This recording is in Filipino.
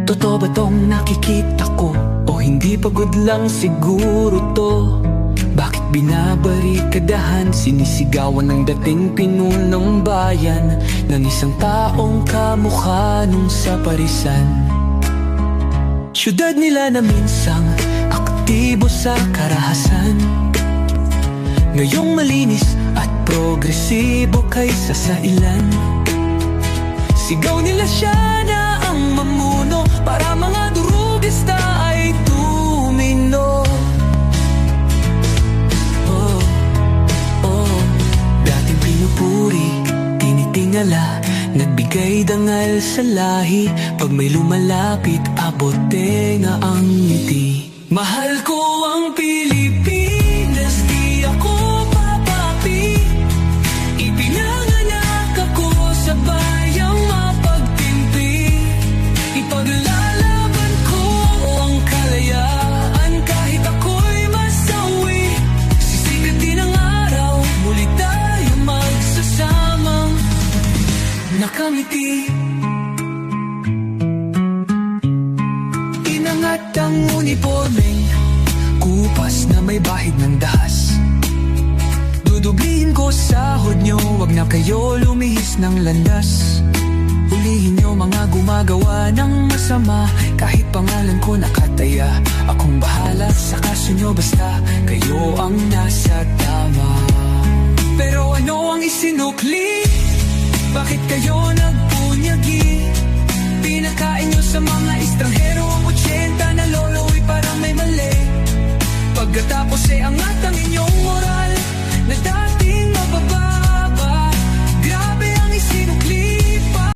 Totoo ba tong nakikita ko? O hindi pagod lang siguro to? Bakit binabarikadahan, sinisigawan ng dating pinunong bayan ng isang taong kamukha nung sa parisan? Syudad nila na minsang aktibo sa karahasan, ngayong malinis at progresibo kaysa sa ilan. Sigaw nila siya na ang mamuno, para mga durugista ay tumino. Dating pinupuri, tinitingala, nagbigay dangal sa lahi. Pag may lumalapit, abot tenga ang ngiti. Mahal ko ang Pilipinas, di ako papapi. Ipinanganak ako sa bayang mapagtimpi. Ipaglalaban ko ang kalayaan kahit ako'y masawi. Sisikat din ang araw, muli tayo magsasamang nakangiti. Inangat ang uniformeng kupas na may bahid ng dahas. Dudublihin ko sahod nyo, wag na kayo lumihis ng landas. Hulihin nyo mga gumagawa ng masama, kahit pangalan ko nakataya. Akong bahala sa kaso nyo, basta kayo ang nasa tama. Pero ano ang isinukli? Bakit kayo nagpunyagi? Pinakain nyo sa mga estranghero ang 80 na lolo'y parang may mali. Pagkatapos angat ang inyong moral na